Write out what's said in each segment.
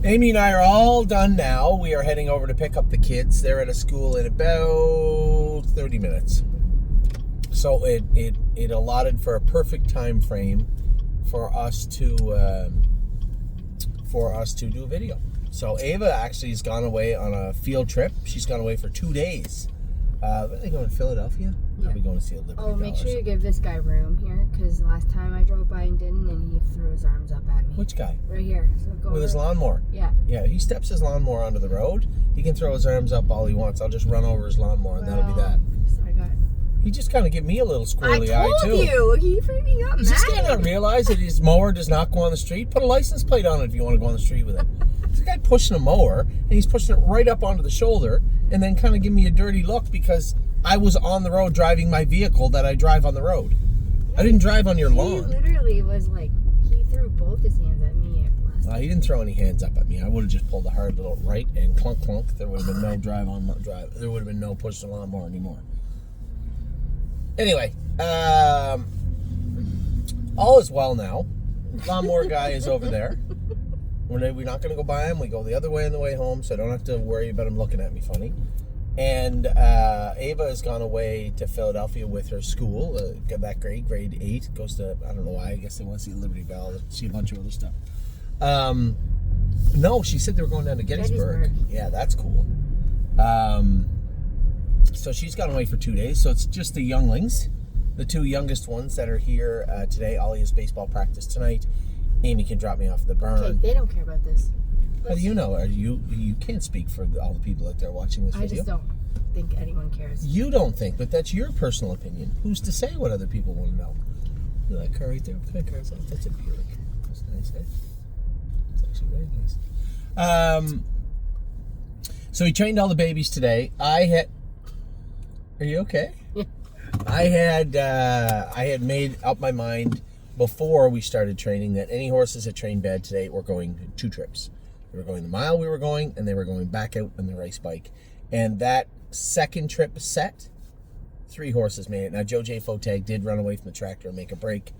Amy and I are all done now. We are heading over to pick up the kids. They're at a school in about 30 minutes. So it allotted for a perfect time frame for us to do a video. So Ava actually has gone away on a field trip. She's gone away for 2 days. Are they going to Philadelphia? Yeah. Probably going to see a Liberty Bell. Oh, make sure you give this guy room here, because last time I drove by and didn't, and he threw his arms up at me. Which guy? Right here. So go With his lawnmower? Yeah. Yeah, he steps his lawnmower onto the road. He can throw his arms up all he wants. I'll just run over his lawnmower, and that'll be that. So I got... He just kind of gave me a little squirrely eye, too. I told you! He freaking got Does mad. this guy not realize that his mower does not go on the street? Put a license plate on it if you want to go on the street with it. There's a guy pushing a mower, and he's pushing it right up onto the shoulder, and then kind of giving me a dirty look because I was on the road driving my vehicle that I drive on the road. I didn't drive on your lawn. He literally was like, he threw both his hands at me last time. He didn't throw any hands up at me. I would have just pulled a hard little right and clunk clunk. There would have been no drive. There would have been no push the lawnmower anymore. Anyway, all is well now. Lawnmower guy is over there. We're not going to go by him. We go the other way on the way home, so I don't have to worry about him looking at me funny. And Ava has gone away to Philadelphia with her school. That grade 8, goes to, I don't know why, I guess they want to see Liberty Bell, see a bunch of other stuff. No, she said they were going down to Gettysburg. Yeah, that's cool. So she's gone away for 2 days, so it's just the younglings, the 2 youngest ones that are here today. Ollie has baseball practice tonight. Amy can drop me off at the barn. Okay, they don't care about this. How do you know? You can't speak for all the people out there watching this video. I just don't think anyone cares. You don't think, but that's your personal opinion. Who's to say what other people want to know? Look at that car right there. What kind of car is that? That's a Buick. That's nice, eh? It's actually very nice. So he trained all the babies today. Are you okay? Yeah. I had made up my mind before we started training that any horses that train bad today were going 2 trips. They were going the mile we were going, and they were going back out on the race bike. And that second trip set, 3 horses made it. Now, Joe J. Fotag did run away from the tractor and make a break.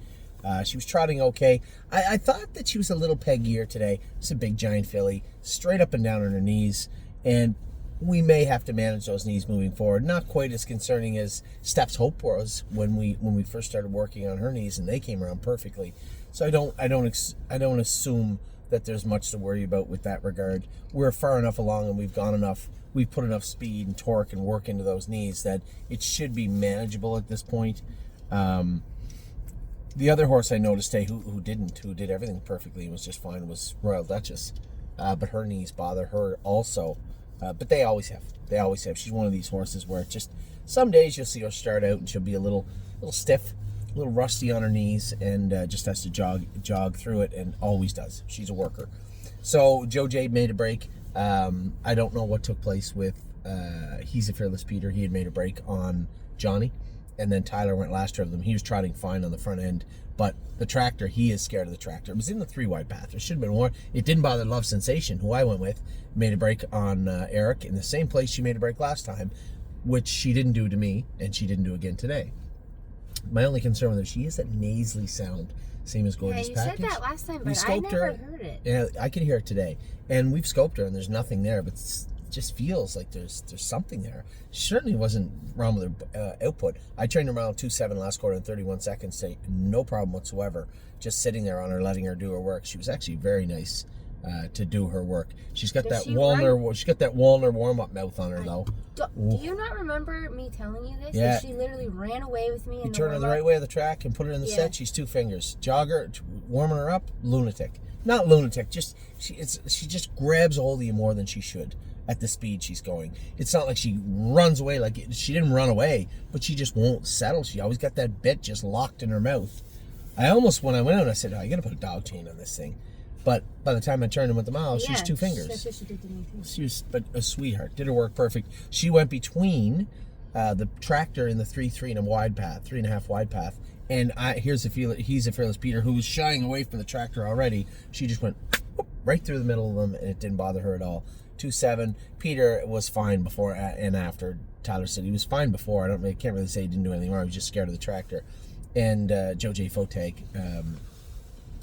She was trotting okay. I thought that she was a little peggier today. It's a big, giant filly, straight up and down on her knees. And we may have to manage those knees moving forward. Not quite as concerning as Steph's Hope was when we first started working on her knees, and they came around perfectly. So I don't assume that there's much to worry about with that regard. We're far enough along, and we've put enough speed and torque and work into those knees that it should be manageable at this point. The other horse I noticed today who did everything perfectly and was just fine was Royal Duchess, but her knees bother her also. But they always have. She's one of these horses where it just, some days you'll see her start out and she'll be a little stiff, a little rusty on her knees, and just has to jog through it, and always does. She's a worker. So Joe J made a break. I don't know what took place with He's a Fearless Peter. He had made a break on Johnny, and then Tyler went last of them. He was trotting fine on the front end, but the tractor, he is scared of the tractor. It was in the 3-wide path. There should have been more. It didn't bother Love Sensation, who I went with, made a break on Eric in the same place she made a break last time, which she didn't do to me, and she didn't do again today. My only concern with her, she has that nasally sound, same as Gorgeous Package. You said that last time, but I never heard it. Yeah, I can hear it today. And we've scoped her, and there's nothing there, but it just feels like there's something there. She certainly wasn't wrong with her output. I trained her around 2.7 last quarter in 31 seconds today, no problem whatsoever. Just sitting there on her, letting her do her work. She was actually very nice to do her work. She's got that Walner warm-up mouth on her, though. Do you not remember me telling you this? Yeah. That she literally ran away with me. You turn her the right way of the track and put her in the set. She's 2 fingers. Jogger, warming her up, lunatic. Not lunatic. Just she just grabs a hold of you more than she should at the speed she's going. It's not like she runs away. Like she didn't run away, but she just won't settle. She always got that bit just locked in her mouth. I almost, when I went out, I said, I got to put a dog chain on this thing. But by the time I turned and went the mile, she was 2 fingers. That's what she did to me too. She was a sweetheart. Did her work perfect. She went between the tractor and the 3.3 and a wide path, 3.5 wide path. And He's a Fearless Peter, who was shying away from the tractor already. She just went whoop, right through the middle of them, and it didn't bother her at all. 2.7. Peter was fine before and after. Tyler said he was fine before. Can't really say he didn't do anything wrong. He was just scared of the tractor. And Joe J. Fotag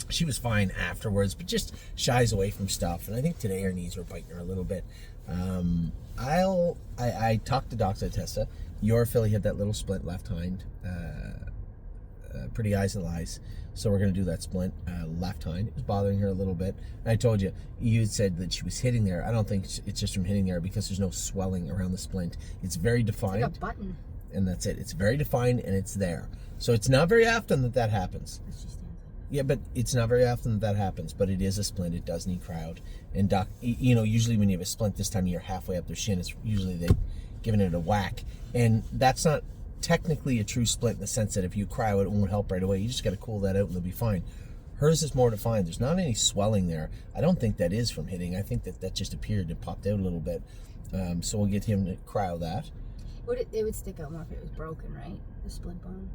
She was fine afterwards, but just shies away from stuff. And I think today her knees were biting her a little bit. I talked to Doc Tessa. Your filly had that little splint left hind, Pretty Eyes and Lies. So we're going to do that splint left hind. It was bothering her a little bit. And I told you, you said that she was hitting there. I don't think it's just from hitting there because there's no swelling around the splint. It's very defined. It's like a button. And that's it. It's very defined and it's there. So it's not very often that happens. Yeah, but it's not very often that happens. But it is a splint. It does need crowd. And Doc, usually when you have a splint this time of year halfway up their shin, it's usually they've given it a whack. And that's not technically a true splint in the sense that if you cryo it won't help right away. You just got to cool that out and they'll be fine. Hers is more defined. There's not any swelling there. I don't think that is from hitting. I think that just appeared and popped out a little bit. So we'll get him to cryo that. It would stick out more if it was broken, right? The splint bone.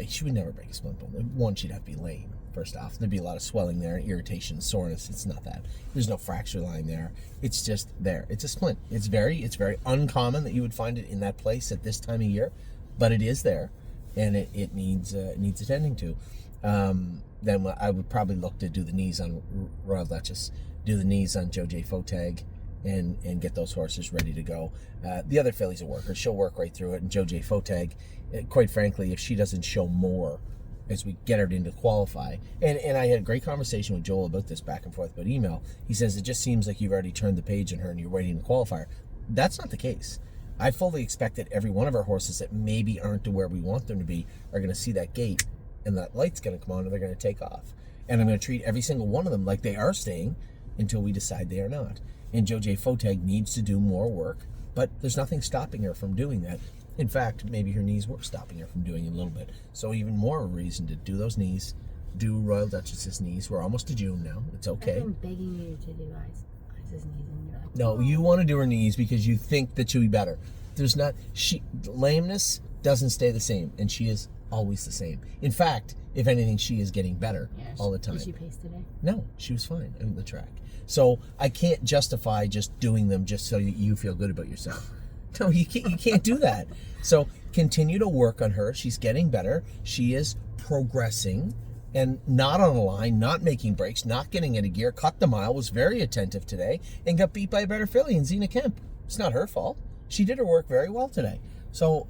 She would never break a splint bone. One, she'd have to be lame, first off. There'd be a lot of swelling there, irritation, soreness. It's not that. There's no fracture line there. It's just there. It's a splint. It's very uncommon that you would find it in that place at this time of year, but it is there, and it needs attending to. Then I would probably look to do the knees on Royal Duchess, do the knees on Joj Fotag, and get those horses ready to go. The other filly's a worker. She'll work right through it. And Joj Fotag, quite frankly, if she doesn't show more as we get her into qualify, and I had a great conversation with Joel about this back and forth about email. He says, it just seems like you've already turned the page on her and you're waiting to qualify her. That's not the case. I fully expect that every one of our horses that maybe aren't to where we want them to be are going to see that gate and that light's going to come on and they're going to take off. And I'm going to treat every single one of them like they are staying until we decide they are not. And Joj Fotag needs to do more work, but there's nothing stopping her from doing that. In fact, maybe her knees were stopping her from doing it a little bit. So even more a reason to do those knees, do Royal Duchess's knees. We're almost to June now. It's okay. I've been begging you to do Ice's knees, and you're like, no, you want to do her knees because you think that she'll be better. Lameness doesn't stay the same, and she is always the same. In fact, if anything, she is getting better all the time. Did she pace today? No, she was fine on the track. So I can't justify just doing them just so you feel good about yourself. No, you can't do that. So continue to work on her. She's getting better. She is progressing and not on a line, not making breaks, not getting into gear. Cut the mile, was very attentive today, and got beat by a better filly in Zena Kemp. It's not her fault. She did her work very well today. So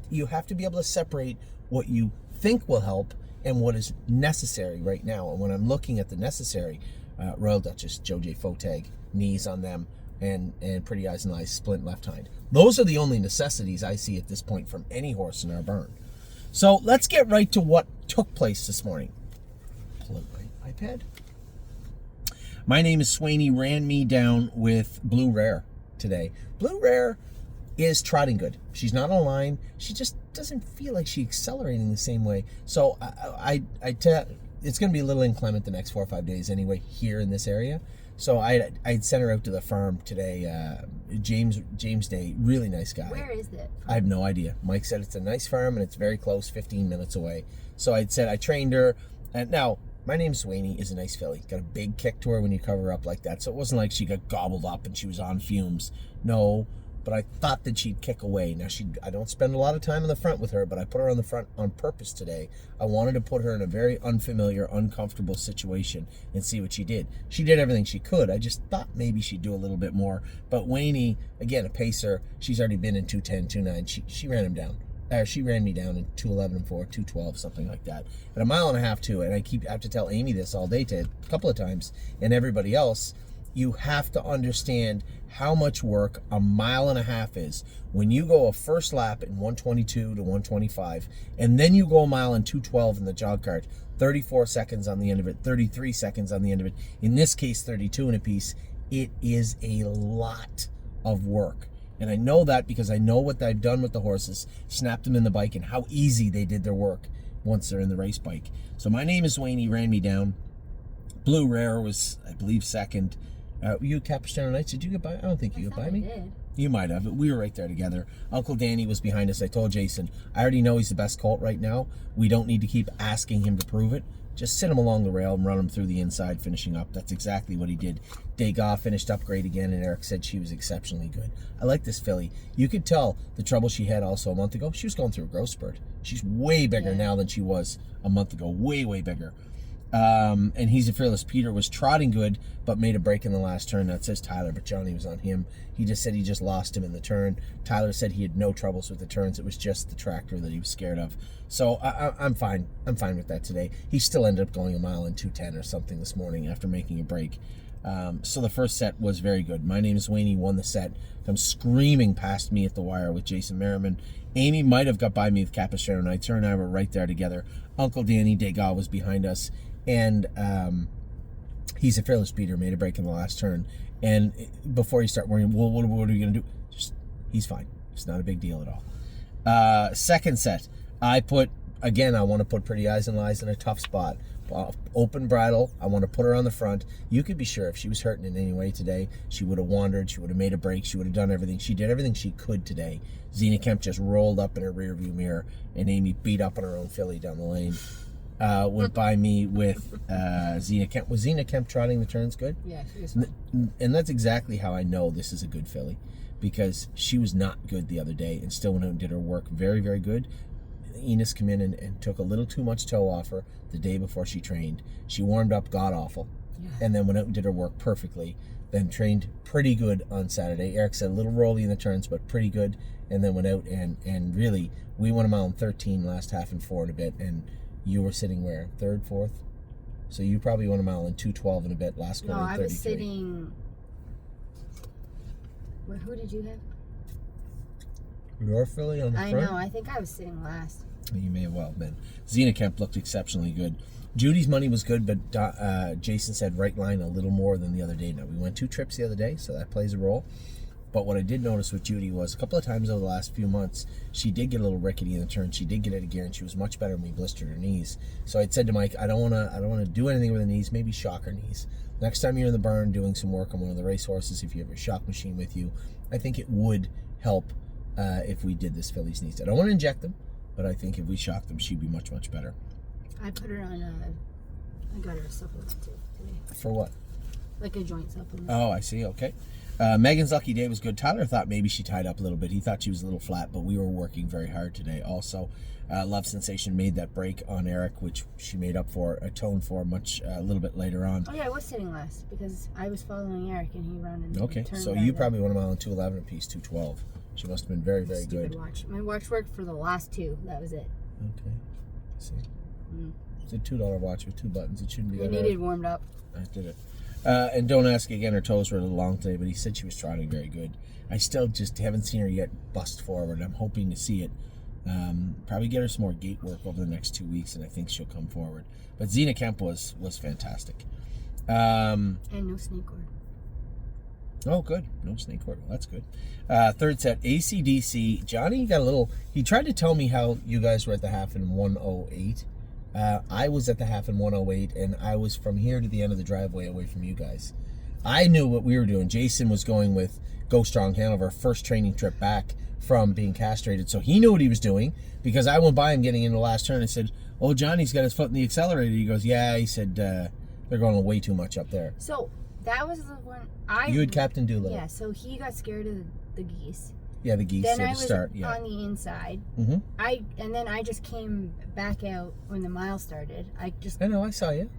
you have to be able to separate what you think will help and what is necessary right now. And when I'm looking at the necessary, Royal Duchess, Joj Fotag, knees on them, and Pretty Eyes and Lies, splint left hind. Those are the only necessities I see at this point from any horse in our barn. So let's get right to what took place this morning. Pull out my iPad. My name is Swaney. Ran me down with Blue Rare today. Blue Rare is trotting good. She's not on a line. She just doesn't feel like she's accelerating the same way. So it's going to be a little inclement the next 4 or 5 days anyway here in this area. So I'd sent her out to the farm today. James Day, really nice guy. Where is it? I have no idea. Mike said it's a nice farm and it's very close, 15 minutes away. So I trained her. And now, my name Swaney is a nice filly. Got a big kick to her when you cover her up like that. So it wasn't like she got gobbled up and she was on fumes. No, but I thought that she'd kick away. Now, I don't spend a lot of time in the front with her, but I put her on the front on purpose today. I wanted to put her in a very unfamiliar, uncomfortable situation and see what she did. She did everything she could. I just thought maybe she'd do a little bit more. But Waney, again, a pacer, she's already been in 210, 2.9. She ran him down. She ran me down in 2:11 and 4, 2:12, something like that. At a mile and a half too, and I have to tell Amy this all day, a couple of times, and everybody else. You have to understand how much work a mile and a half is. When you go a first lap in 122 to 125, and then you go a mile in 2:12 in the jog cart, 34 seconds on the end of it, 33 seconds on the end of it, in this case 32 in a piece, it is a lot of work. And I know that because I know what I've done with the horses, snapped them in the bike, and how easy they did their work once they're in the race bike. So my name is Wayne. He ran me down. Blue Rare was, I believe, second. You at Capistrano Nights, did you get by? I don't think you got by me. I did. You might have. We were right there together. Uncle Danny was behind us. I told Jason, I already know he's the best colt right now. We don't need to keep asking him to prove it. Just sit him along the rail and run him through the inside, finishing up. That's exactly what he did. Degas finished up great again, and Eric said she was exceptionally good. I like this filly. You could tell the trouble she had also a month ago. She was going through a growth spurt. She's way bigger now than she was a month ago. Way, way bigger. And He's a Fearless Peter was trotting good, but made a break in the last turn. That says Tyler, but Johnny was on him. He just said he just lost him in the turn. Tyler said he had no troubles with the turns. It was just the tractor that he was scared of. So I'm fine. I'm fine with that today. He still ended up going a mile in 2:10 or something this morning after making a break. So the first set was very good. My Name is Wayne. He won the set. Comes screaming past me at the wire with Jason Merriman. Amy might have got by me with Capistrano Knights. Her and I were right there together. Uncle Danny Degas was behind us. And He's a Fearless Peter made a break in the last turn. And before you start worrying, well, what are you going to do? He's fine. It's not a big deal at all. Second set, I want to put Pretty Eyes and Lies in a tough spot. Open bridle. I want to put her on the front. You could be sure if she was hurting in any way today, she would have wandered. She would have made a break. She would have done everything. She did everything she could today. Zena Kemp just rolled up in her rearview mirror, and Amy beat up on her own filly down the lane. Went by me with Zena Kemp. Was Zena Kemp trotting the turns good? Yeah, she was. And that's exactly how I know this is a good filly, because she was not good the other day and still went out and did her work very, very good. Enos came in and took a little too much toe off her the day before she trained. She warmed up god-awful, and then went out and did her work perfectly. Then trained pretty good on Saturday. Eric said a little rolly in the turns, but pretty good. And then went out and really, we won a mile in 13 last half and 4 and a bit. And you were sitting where? Third, fourth? So you probably won a mile in 2:12 and a bit last quarter. No, in 33. I was sitting. Who did you have? Your filly on the front? I know. I think I was sitting last. You may have well been. Zena Kemp looked exceptionally good. Judy's money was good, but Jason said right line a little more than the other day. Now, we went 2 trips the other day, so that plays a role. But what I did notice with Judy was a couple of times over the last few months, she did get a little rickety in the turn. She did get out of gear, and she was much better when we blistered her knees. So I'd said to Mike, I don't want to do anything with the knees. Maybe shock her knees. Next time you're in the barn doing some work on one of the racehorses, if you have a shock machine with you, I think it would help if we did this filly's knees. I don't want to inject them, but I think if we shocked them, she'd be much, much better. I put her on I got her a supplement too today. For what? Like a joint supplement. Oh, I see. Okay. Megan's lucky day was good. Tyler thought maybe she tied up a little bit. He thought she was a little flat, but we were working very hard today. Also, Love Sensation made that break on Eric, which she made up for, atoned for a little bit later on. Oh yeah, I was sitting last because I was following Eric and he ran and okay. So you probably won a mile in 2:11 apiece, 2:12. She must have been very, very good. Watch. My watch worked for the last 2. That was it. Okay. Let's see. It's a $2 watch with 2 buttons. It shouldn't be that hard. It needed warmed up. I did it. And don't ask again, her toes were a little long today, but he said she was trotting very good. I still just haven't seen her yet bust forward. I'm hoping to see it. Probably get her some more gait work over the next 2 weeks, and I think she'll come forward. But Zena Kemp was fantastic. And no snake cord. Oh, good. No snake cord. Well, that's good. Third set, ACDC. Johnny got a little... He tried to tell me how you guys were at the half in 1:08. I was at the half in 1:08, and I was from here to the end of the driveway away from you guys. I knew what we were doing. Jason was going with Go Strong Hanover, first training trip back from being castrated, so he knew what he was doing, because I went by him getting into the last turn and said, oh, Johnny's got his foot in the accelerator. He goes, yeah. He said, they're going way too much up there. So that was the one you had Captain Doolittle. Yeah, so he got scared of the geese. Yeah, the geese then at I the was start. Yeah. on the inside. Mm-hmm. And then I just came back out when the mile started. I know, I saw you.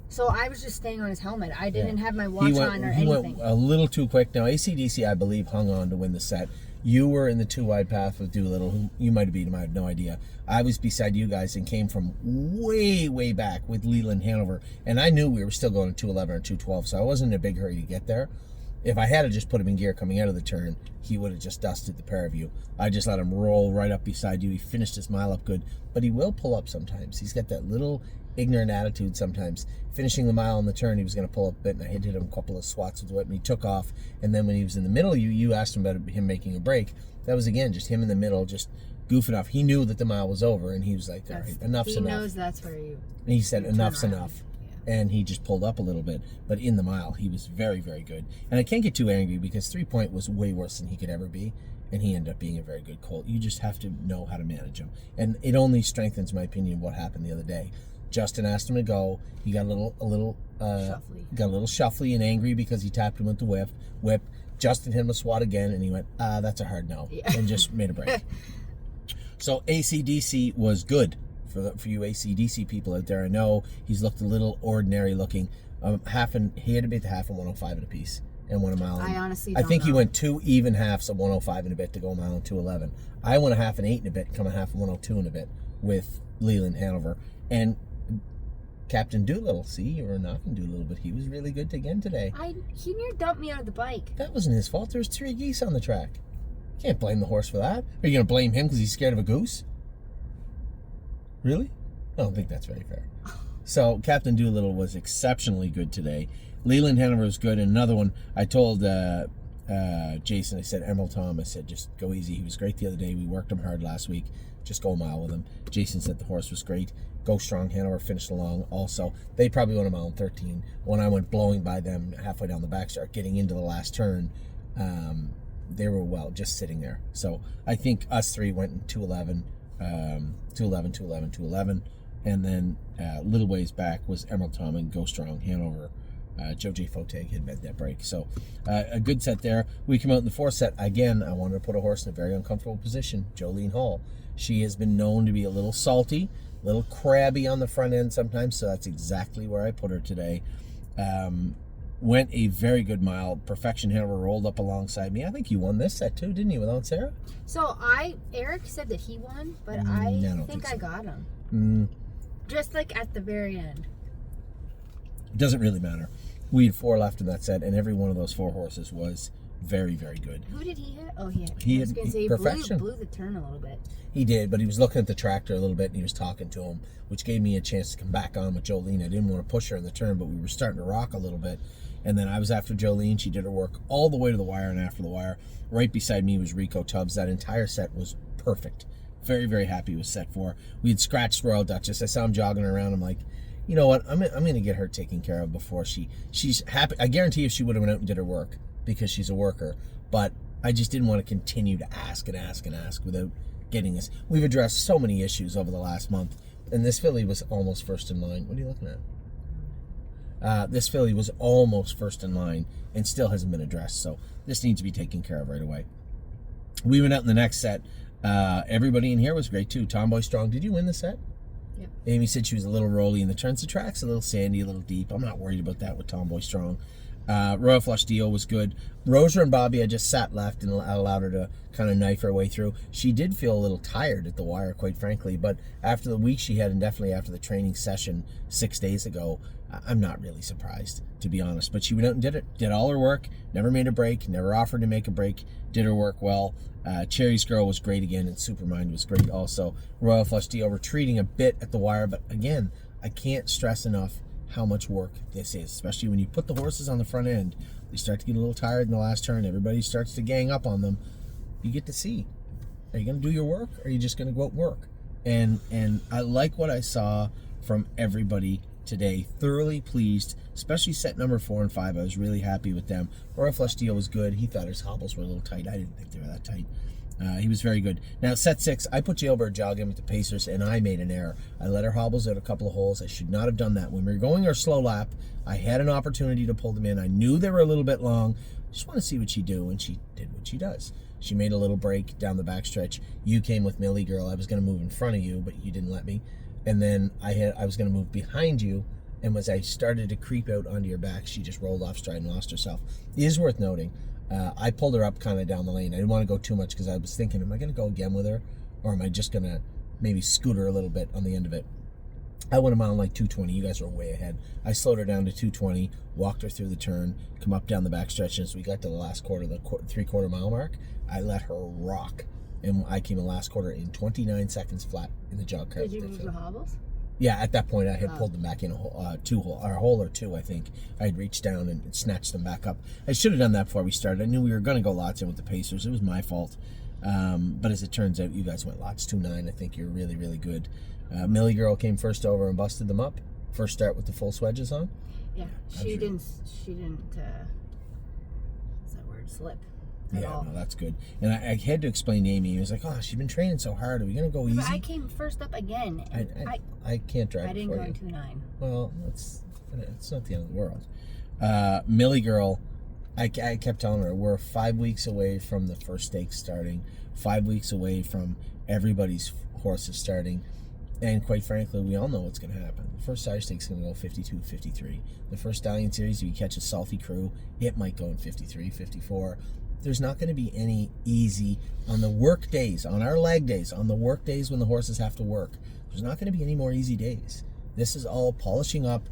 So I was just staying on his helmet. I didn't have my watch on or anything. He went a little too quick. Now, ACDC, I believe, hung on to win the set. You were in the 2-wide path with Doolittle, who you might have beat him. I have no idea. I was beside you guys and came from way, way back with Leland Hanover. And I knew we were still going to 2:11 or 2:12, so I wasn't in a big hurry to get there. If I had to just put him in gear coming out of the turn, he would have just dusted the pair of you. I just let him roll right up beside you. He finished his mile up good, but he will pull up sometimes. He's got that little ignorant attitude sometimes. Finishing the mile on the turn, he was going to pull up a bit, and I hit him a couple of swats with the whip, and he took off. And then when he was in the middle, you asked him about him making a break. That was, again, just him in the middle, just goofing off. He knew that the mile was over, and he was like, all right, enough's enough. He knows that's where you... And he said, enough's enough. And he just pulled up a little bit. But in the mile, he was very, very good. And I can't get too angry because 3 Point was way worse than he could ever be. And he ended up being a very good colt. You just have to know how to manage him. And it only strengthens my opinion of what happened the other day. Justin asked him to go. He got a little shuffly and angry because he tapped him with the whip. Justin hit him a swat again, and he went, that's a hard no. Yeah. And just made a break. So ACDC was good for you ACDC people out there, I know he's looked a little ordinary looking. He had to beat the half in 105 and a piece and won a mile. I honestly I don't think he know. went 2 even halves of 105 and a bit to go a mile in 2:11. I went a half and 8 and a bit, come a half in 102 and a bit with Leland Hanover. And Captain Doolittle, see, you were knocking Doolittle, but he was really good again today. He near dumped me out of the bike. That wasn't his fault. There was 3 geese on the track. You can't blame the horse for that. Are you going to blame him because he's scared of a goose? Really? I don't think that's very fair. So Captain Doolittle was exceptionally good today. Leland Hanover was good. And another one, I told Jason, I said, Emerald Tom, I said, just go easy. He was great the other day. We worked him hard last week. Just go a mile with him. Jason said the horse was great. Go Strong Hanover finished along also. They probably went a mile in 13. When I went blowing by them halfway down the backstart, getting into the last turn, they were just sitting there. So I think us three went in 2:11, 2:11. And then a little ways back was Emerald Tom and Go Strong Hanover. Joe J. Foteg had made that break. So a good set there. We come out in the 4th set. Again, I wanted to put a horse in a very uncomfortable position. Jolene Hall. She has been known to be a little salty, a little crabby on the front end sometimes, so that's exactly where I put her today. Went a very good mile. Perfection Hanover rolled up alongside me. I think you won this set too, didn't you, without Sarah? So Eric said that he won, but I don't think I got him. Just like at the very end. It doesn't really matter. We had 4 left in that set, and every one of those 4 horses was very, very good. Who did he hit? Oh, he Perfection. blew the turn a little bit. He did, but he was looking at the tractor a little bit, and he was talking to him, which gave me a chance to come back on with Jolene. I didn't want to push her in the turn, but we were starting to rock a little bit. And then I was after Jolene. She did her work all the way to the wire and after the wire. Right beside me was Rico Tubbs. That entire set was perfect. Very, very happy with set 4. We had scratched Royal Duchess. I saw him jogging around. I'm like, you know what? I'm going to get her taken care of before she's happy. I guarantee if she would have went out and did her work because she's a worker. But I just didn't want to continue to ask without getting this. We've addressed so many issues over the last month. And this filly was almost first in line. What are you looking at? This filly was almost first in line and still hasn't been addressed. So this needs to be taken care of right away. We went out in the next set. Everybody in here was great too. Tomboy Strong. Did you win the set? Yep. Amy said she was a little rolly in the turns. The track's a little sandy, a little deep. I'm not worried about that with Tomboy Strong. Royal Flush Dio was good. Rosa and Bobby, I just sat left and allowed her to kind of knife her way through. She did feel a little tired at the wire, quite frankly, but after the week she had, and definitely after the training session 6 days ago, I'm not really surprised, to be honest. But she went out and did all her work, never made a break, never offered to make a break, did her work well. Cherry's Girl was great again, and Supermind was great also. Royal Flush Dio retreating a bit at the wire, but again, I can't stress enough how much work this is, especially when you put the horses on the front end. They start to get a little tired in the last turn. Everybody starts to gang up on them. You get to see, are you going to do your work, or are you just going to go out and work? And I like what I saw from everybody today. Thoroughly pleased, especially set number 4 and 5. I was really happy with them. Royal Flush Dio was good. He thought his hobbles were a little tight. I didn't think they were that tight. He was very good. Now, set 6, I put Jailbird Jog in with the Pacers, and I made an error. I let her hobbles out a couple of holes. I should not have done that. When we were going our slow lap, I had an opportunity to pull them in. I knew they were a little bit long. Just want to see what she'd do, and she did what she does. She made a little break down the backstretch. You came with Millie Girl. I was going to move in front of you, but you didn't let me. And then I was going to move behind you, and as I started to creep out onto your back, she just rolled off stride and lost herself. It is worth noting, I pulled her up kind of down the lane. I didn't want to go too much because I was thinking, am I going to go again with her, or am I just going to maybe scoot her a little bit on the end of it? I went a mile in like 2:20. You guys were way ahead. I slowed her down to 2:20, walked her through the turn, come up down the backstretch, and as we got to the last quarter, the 3/4 mile mark, I let her rock. And I came in last quarter in 29 seconds flat in the jog cart. Did you move the hobbles? Yeah, at that point I had pulled them back in a hole or two, I think. I had reached down and snatched them back up. I should have done that before we started. I knew we were going to go lots in with the Pacers. It was my fault. But as it turns out, you guys went lots 2-9. I think you're really, really good. Millie Girl came first over and busted them up. First start with the full swedges on. Yeah, she didn't. What's that word? Slip. Yeah, no, that's good. And I had to explain to Amy. He was like, "Oh, she's been training so hard. Are we gonna go easy?" But I came first up again. I can't drive. I didn't go in 2-9. Well, it's not the end of the world. Millie Girl, I kept telling her we're 5 weeks away from the first stakes starting, 5 weeks away from everybody's horses starting, And quite frankly, we all know what's going to happen. The first Irish Steak's going to go 52, 53. The first Stallion Series, if you catch a salty crew, it might go in 53, 54. There's not going to be any easy on the work days, on our leg days, on the work days when the horses have to work. There's not going to be any more easy days. This is all polishing up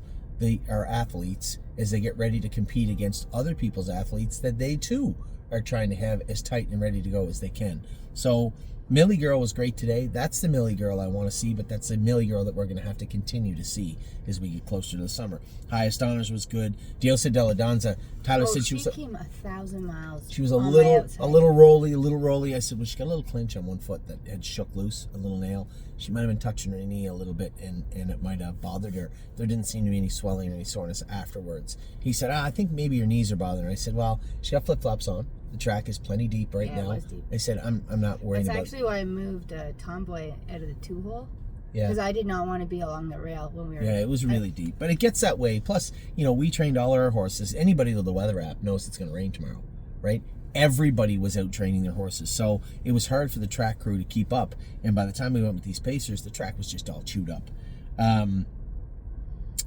our athletes as they get ready to compete against other people's athletes that they too are trying to have as tight and ready to go as they can. So Millie Girl was great today. That's the Millie Girl I want to see, but that's the Millie Girl that we're going to have to continue to see as we get closer to the summer. Highest Honors was good. Diosa de la Danza. Tyler said she came 1,000 miles. She was a little rolly. I said, well, she got a little clinch on one foot that had shook loose, a little nail. She might have been touching her knee a little bit, and it might have bothered her. There didn't seem to be any swelling or any soreness afterwards. He said, I think maybe your knees are bothering her. I said, well, she got flip-flops on. The track is plenty deep now. It was deep. I said, I'm not worried about it. That's actually why I moved Tomboy out of the 2-hole. Yeah. Because I did not want to be along the rail when we were... Yeah, it was really deep. But it gets that way. Plus, we trained all our horses. Anybody with the weather app knows it's going to rain tomorrow, right? Everybody was out training their horses. So it was hard for the track crew to keep up. And by the time we went with these pacers, the track was just all chewed up.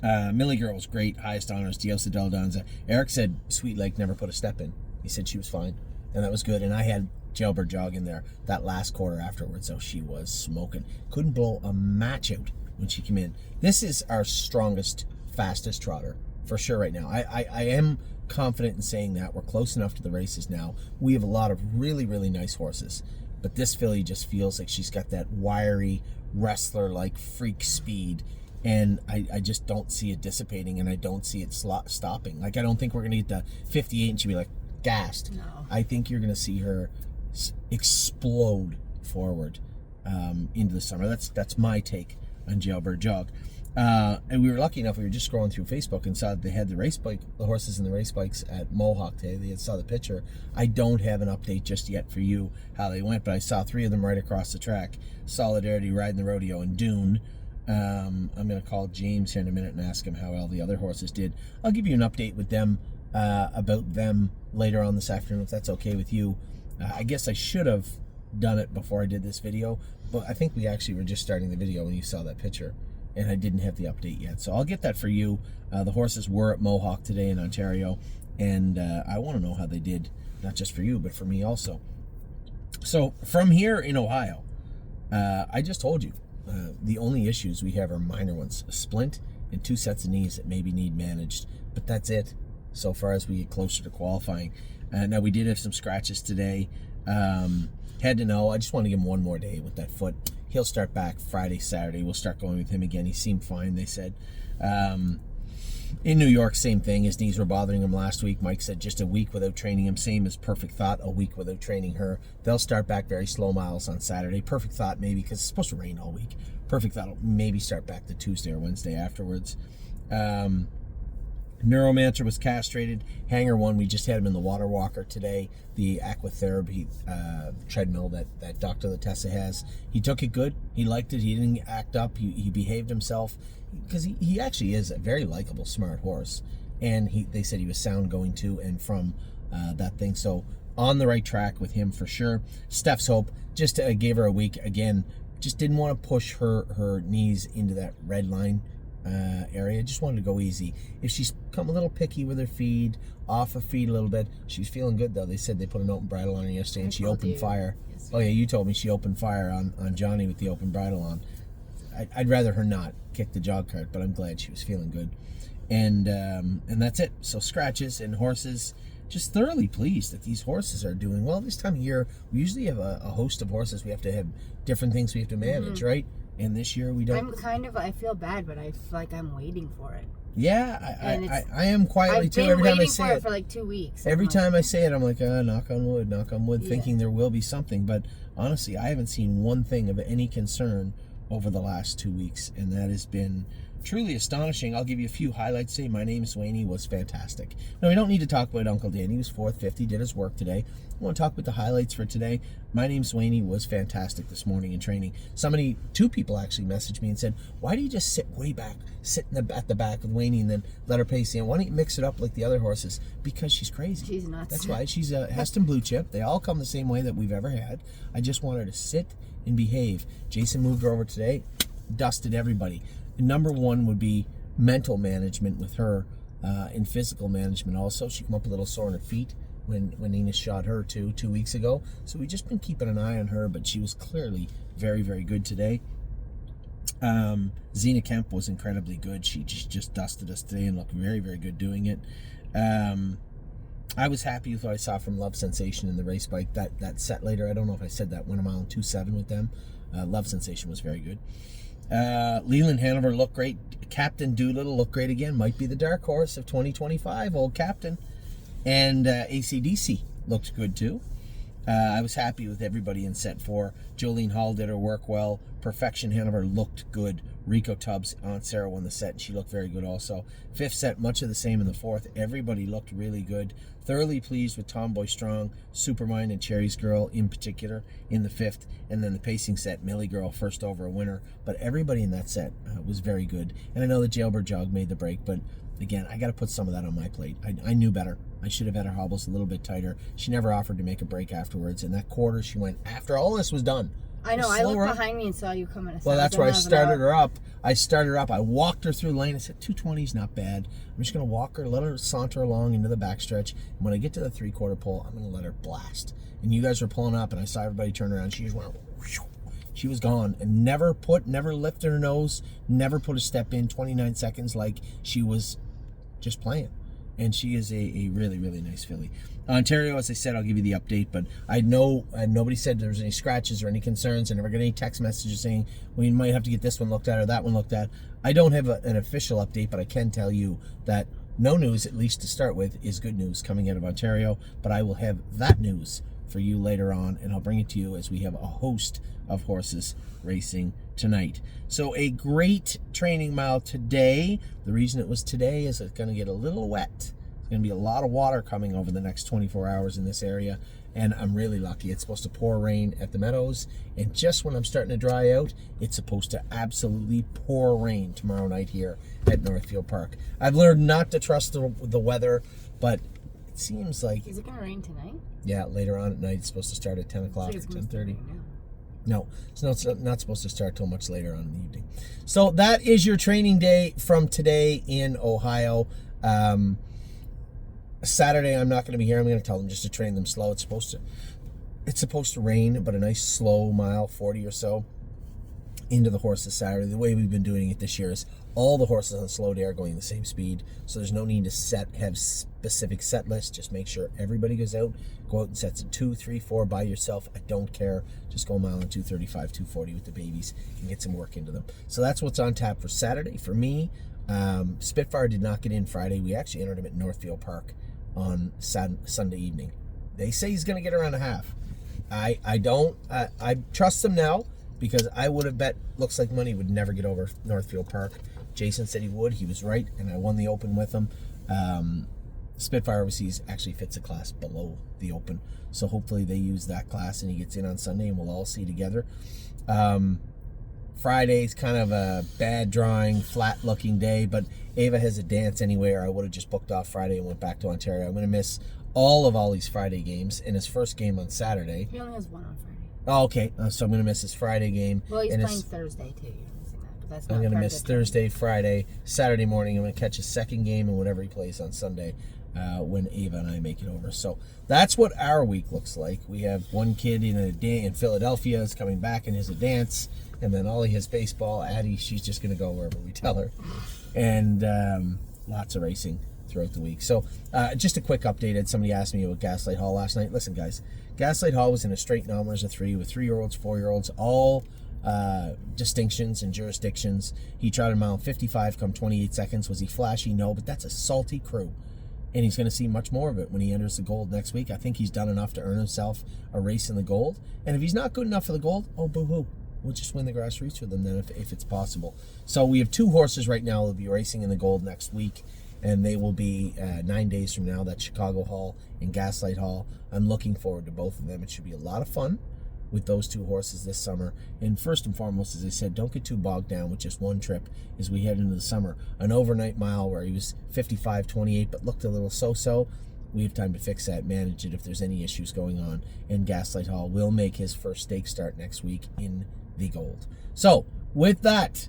Millie Girl was great. Highest Honors. Diosa de la Danza. Eric said Sweet Lake never put a step in. He said she was fine. And that was good. And I had Jailbird Jog in there that last quarter afterwards. So she was smoking. Couldn't blow a match out when she came in. This is our strongest, fastest trotter for sure right now. I am confident in saying that. We're close enough to the races now. We have a lot of really, really nice horses. But this filly just feels like she's got that wiry, wrestler-like freak speed. And I just don't see it dissipating, and I don't see it stopping. Like, I don't think we're going to get the 58 and she'll be like, gassed. No. I think you're going to see her explode forward into the summer. That's my take on Jailbird Jog. And we were lucky enough, we were just scrolling through Facebook and saw that they had the horses and the race bikes at Mohawk today. They saw the picture. I don't have an update just yet for you how they went, but I saw 3 of them right across the track. Solidarity, Riding the Rodeo, and Dune. I'm going to call James here in a minute and ask him how well the other horses did. I'll give you an update with them about them later on this afternoon, if that's okay with you. I guess I should have done it before I did this video, but I think we actually were just starting the video when you saw that picture, and I didn't have the update yet. So I'll get that for you. The horses were at Mohawk today in Ontario, and I want to know how they did, not just for you, but for me also. So from here in Ohio, I just told you, the only issues we have are minor ones. A splint and 2 sets of knees that maybe need managed, but that's it so far as we get closer to qualifying. Now, we did have some scratches today. Had to know. I just want to give him one more day with that foot. He'll start back Friday, Saturday. We'll start going with him again. He seemed fine, they said. In New York, same thing. His knees were bothering him last week. Mike said just a week without training him. Same as Perfect Thought, a week without training her. They'll start back very slow miles on Saturday. Perfect Thought maybe, because it's supposed to rain all week. Perfect Thought will maybe start back the Tuesday or Wednesday afterwards. Neuromancer was castrated. Hanger 1, we just had him in the water walker today. The aquatherapy treadmill that Dr. Latessa has. He took it good. He liked it. He didn't act up. He behaved himself. Because he actually is a very likable, smart horse. And they said he was sound going to and from that thing. So on the right track with him for sure. Steph's Hope, just gave her a week. Again, just didn't want to push her knees into that red line area. Just wanted to go easy. If she's come a little picky with her feed, off her feed a little bit, she's feeling good though. They said they put an open bridle on her yesterday and she opened fire. Oh yeah, you told me she opened fire on Johnny with the open bridle on. I'd rather her not kick the jog cart, but I'm glad she was feeling good. And that's it. So scratches and horses, just thoroughly pleased that these horses are doing well. This time of year, we usually have a host of horses. We have to have different things we have to manage, right? And this year we don't. I feel bad, but I feel like I'm waiting for it. Yeah, I am quietly too. Every time I say it for like 2 weeks. Every time I say it, I'm like, knock on wood, thinking there will be something. But honestly, I haven't seen one thing of any concern over the last 2 weeks, and that has been truly astonishing. I'll give you a few highlights today. My Name Swaney was fantastic. Now, we don't need to talk about Uncle Dan. He was 4th, 5th. He did his work today. I want to talk about the highlights for today. My Name Swaney was fantastic this morning in training. 2 people actually messaged me and said, why do you just sit way back, at the back with Waney and then let her pace in? Why don't you mix it up like the other horses? Because she's crazy. She's nuts. That's why. She's a Heston Blue Chip. They all come the same way that we've ever had. I just want her to sit and behave. Jason moved her over today. dusted everybody. Number one would be mental management with her, and physical management also. She came up a little sore on her feet when Nina shot her 2 weeks ago. So we've just been keeping an eye on her, but she was clearly very, very good today. Zena Kemp was incredibly good. She just dusted us today and looked very, very good doing it. I was happy with what I saw from Love Sensation in the race bike. That set later, I don't know if I said that, went a mile and 2.7 with them. Love Sensation was very good. Leland Hanover looked great. Captain Doolittle looked great again. Might be the dark horse of 2025, old Captain. And ACDC looked good too. I was happy with everybody in set 4. Jolene Hall did her work well. Perfection Hanover looked good. Rico Tubbs, Aunt Sarah won the set, and she looked very good also. 5th set, much of the same in the 4th. Everybody looked really good. Thoroughly pleased with Tomboy Strong, Supermind, and Cherry's Girl in particular in the 5th. And then the pacing set, Millie Girl, first over a winner. But everybody in that set was very good. And I know the Jailbird Jog made the break, but again, I got to put some of that on my plate. I knew better. I should have had her hobbles a little bit tighter. She never offered to make a break afterwards. And that quarter, she went, after all this was done. I know. I looked behind me and saw you coming. Well, that's where I started her up. I walked her through the lane. I said, 220 is not bad. I'm just going to walk her, let her saunter along into the backstretch. And when I get to the 3/4 pole, I'm going to let her blast. And you guys were pulling up, and I saw everybody turn around. She just went, whoosh. She was gone and never lifted her nose, never put a step in, 29 seconds, like she was just playing. And she is a really, really nice filly. Ontario, as I said, I'll give you the update, but I know nobody said there was any scratches or any concerns. I never got any text messages saying, well, you might have to get this one looked at or that one looked at. I don't have an official update, but I can tell you that no news, at least to start with, is good news coming out of Ontario. But I will have that news for you later on, and I'll bring it to you as we have a host of horses racing tonight. So a great training mile today. The reason it was today is it's going to get a little wet. There's going to be a lot of water coming over the next 24 hours in this area, and I'm really lucky. It's supposed to pour rain at the meadows, and just when I'm starting to dry out, it's supposed to absolutely pour rain tomorrow night here at Northfield Park. I've learned not to trust the weather, but it seems like... Is it going to rain tonight? Yeah, later on at night. It's supposed to start at 10 o'clock or 10:30. No, it's not supposed to start till much later on in the evening. So that is your training day from today in Ohio. Saturday, I'm not going to be here. I'm going to tell them just to train them slow. It's supposed to rain, but a nice slow mile, 40 or so, into the horses Saturday. The way we've been doing it this year is all the horses on slow day are going the same speed, so there's no need to have specific set lists. Just make sure everybody goes out, go out and sets at 2, 3, 4 by yourself. I don't care. Just go a mile in 2:35, 2:40 with the babies and get some work into them. So that's what's on tap for Saturday. For me, Spitfire did not get in Friday. We actually entered him at Northfield Park on Sunday evening. They say he's going to get around a half. I don't. I trust him now, because I would have bet Looks Like Money would never get over Northfield Park. Jason said he would. He was right, and I won the Open with him. Spitfire Overseas actually fits a class below the Open, so hopefully they use that class and he gets in on Sunday and we'll all see together. Friday's kind of a bad drawing, flat-looking day, but Ava has a dance anyway, or I would have just booked off Friday and went back to Ontario. I'm going to miss all of Ollie's Friday games and his first game on Saturday. He only has one on Friday. Oh, okay. So I'm going to miss his Friday game. Well, he's playing Thursday, too. You're missing that, but that's not I'm going to miss Thursday, Friday, Saturday morning. I'm going to catch his second game and whatever he plays on Sunday when Ava and I make it over. So that's what our week looks like. We have one kid in Philadelphia is coming back and has a dance, and then Ollie has baseball. Addie, she's just going to go wherever we tell her. And lots of racing throughout the week. So just a quick update. Somebody asked me about Gaslight Hall last night. Listen, guys, Gaslight Hall was in a straight nominals of 3 with 3-year-olds, 4-year-olds, all distinctions and jurisdictions. He trotted a mile 55, come 28 seconds. Was he flashy? No, but that's a salty crew. And he's going to see much more of it when he enters the Gold next week. I think he's done enough to earn himself a race in the Gold. And if he's not good enough for the Gold, oh, boo-hoo. We'll just win the grassroots with them then if it's possible. So we have 2 horses right now that will be racing in the Gold next week. And they will be 9 days from now. That's Chicago Hall and Gaslight Hall. I'm looking forward to both of them. It should be a lot of fun with those 2 horses this summer. And first and foremost, as I said, don't get too bogged down with just one trip as we head into the summer. An overnight mile where he was 55-28 but looked a little so-so. We have time to fix that, manage it if there's any issues going on. And Gaslight Hall will make his first stake start next week in the Gold. So with that,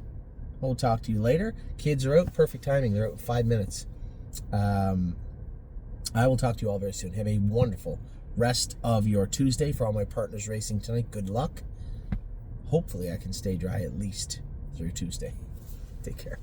we'll talk to you later. Kids are out. Perfect timing. They're out in 5 minutes. I will talk to you all very soon. Have a wonderful rest of your Tuesday. For all my partners racing tonight, good luck. Hopefully I can stay dry at least through Tuesday. Take care.